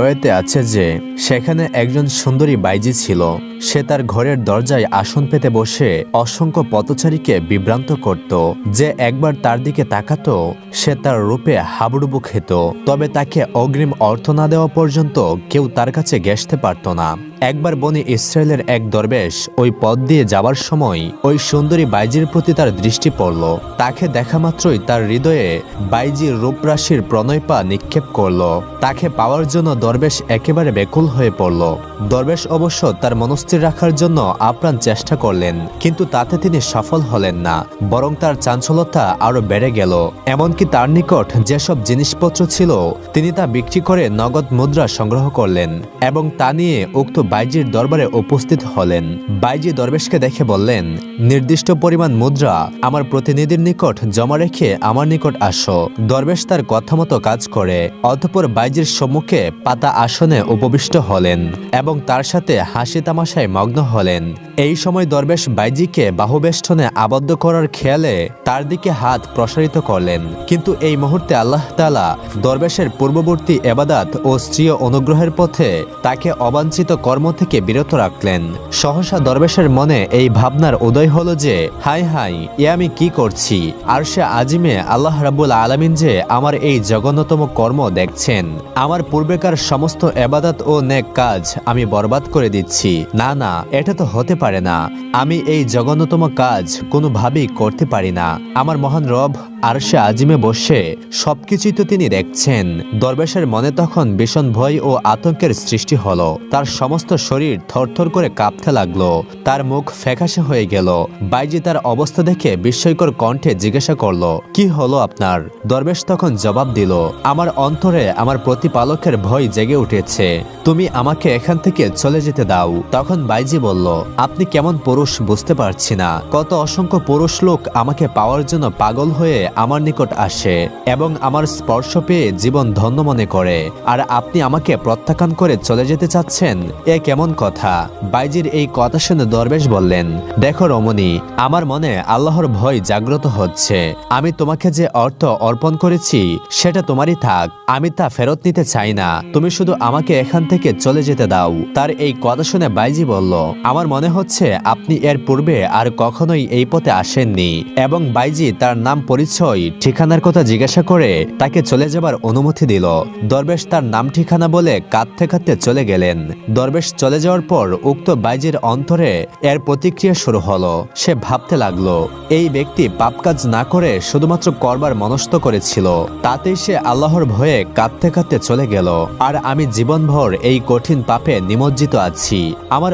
রয়েতে আছে যে সেখানে একজন সুন্দরী বাইজি ছিল। সে তার ঘরের দরজায় আসন পেতে বসে অসংখ্য পথচারীকে বিভ্রান্ত করত। যে একবার তার দিকে তাকাতো সে তার রূপে হাবুডুবু খেত। তবে তাকে অগ্রিম অর্থ না দেওয়া পর্যন্ত কেউ তার কাছে ঘেঁষতে পারত না। একবার বনি ইসরায়েলের এক দরবেশ ওই পথ দিয়ে যাবার সময় ওই সুন্দরী বাইজির প্রতি তার দৃষ্টি পড়ল। তাকে দেখা মাত্রই তার হৃদয়ে বাইজির রূপরাশির প্রণয়পা নিক্ষেপ করল। তাকে পাওয়ার জন্য দরবেশ একেবারে ব্যাকুল হয়ে পড়ল। দরবেশ অবশ্য তার মনস্থির রাখার জন্য আপ্রাণ চেষ্টা করলেন, কিন্তু তাতে তিনি সফল হলেন না, বরং তার চাঞ্চল্যতা আরো বেড়ে গেল। এমনকি তার নিকট যেসব জিনিসপত্র ছিল তিনি তা বিক্রি করে নগদ মুদ্রা সংগ্রহ করলেন এবং তা নিয়ে উক্ত বাইজির দরবারে উপস্থিত হলেন। বাইজি দরবেশকে দেখে বললেন, নির্দিষ্ট পরিমাণ মুদ্রা আমার প্রতিনিধির নিকট জমা রেখে আমার নিকট আসো। দরবেশ তার কথা মতো কাজ করে অতঃপর বাইজির সম্মুখে পাতা আসনে উপবিষ্ট হলেন এবং তার সাথে হাসি তামাশায় মগ্ন হলেন। এই সময় দরবেশ বাইজিকে বাহুবেষ্টনে আবদ্ধ করার খেয়ালে তার দিকে হাত প্রসারিত করলেন, কিন্তু এই মুহূর্তে আল্লাহ তাআলা দরবেশের পূর্ববর্তী ইবাদত ও স্ত্রী অনুগ্রহের পথে তাকে অবাঞ্ছিত কর্ম থেকে বিরত রাখলেন। সহসা দরবেশের মনে এই ভাবনার উদয় হলো যে হাই হাই, এ আমি কি করছি? আরশে আজিমে আল্লাহ রাব্বুল আলামিন যে আমার এই জঘন্যতম কর্ম দেখছেন। আমার পূর্বেকার সমস্ত ইবাদত ও নেক কাজ আমি বরবাদ করে দিচ্ছি। না না, এটা তো হতে পারে না। আমি এই জঘন্যতম কাজ কোনোভাবেই করতে পারি না। আমার মহান রব আরশে আজিমে বসে সবকিছুই তো তিনি দেখছেন। দরবেশের মনে তখন ভীষণ ভয় ও আতঙ্কের সৃষ্টি হলো। তার সমস্ত শরীর থরথর করে কাঁপতে লাগলো। তার মুখ ফ্যাকাশে হয়ে গেল। বাইজি তার অবস্থা দেখে বিস্ময়কর কণ্ঠে জিজ্ঞাসা করলো, কি হলো আপনার? দরবেশ তখন জবাব দিল, আমার অন্তরে আমার প্রতিপালকের ভয় জেগে উঠেছে। তুমি আমাকে এখান থেকে চলে যেতে দাও। তখন বাইজি বলল, আপনি কেমন পুরুষ বুঝতে পারছি না। কত অসংখ্য পুরুষ লোক আমাকে পাওয়ার জন্য পাগল হয়ে আমার নিকট আসে এবং আমার স্পর্শ পেয়ে জীবন ধন্য মনে করে, আর আপনি আমাকে প্রত্যাখ্যান করে চলে যেতে চাচ্ছেন? এ কেমন কথা? বাইজির এই কথা শুনে দরবেশ বললেন, দেখো রমণী, আমার মনে আল্লাহর ভয় জাগ্রত হচ্ছে। আমি তোমাকে যে অর্থ অর্পণ করেছি সেটা তোমারই থাক, আমি তা ফেরত নিতে চাই না। তুমি শুধু আমাকে এখান থেকে চলে যেতে দাও। তার এই কথা শুনে বাইজি বলল, আমার মনে হচ্ছে আপনি এর পূর্বে আর কখনোই এই পথে আসেননি। এবং বাইজি তার নাম, পরিচয়, ঠিকানার কথা জিজ্ঞাসা করে তাকে চলে যাবার অনুমতি দিল। দরবেশ তার নাম ঠিকানা বলে কাঁদতে কাঁদতে চলে গেলেন। দরবেশ চলে যাওয়ার পর উক্ত বাইজির অন্তরে এর প্রতিক্রিয়া শুরু হলো। সে ভাবতে লাগলো, এই ব্যক্তি পাপ কাজ না করে শুধুমাত্র করবার মনস্থ করেছিল, তাতেই সে আল্লাহর ভয়ে কাঁদতে কাঁদতে চলে গেল, আর আমি জীবনভর এই কঠিন পাপে নিমজ্জিত আছি। আমার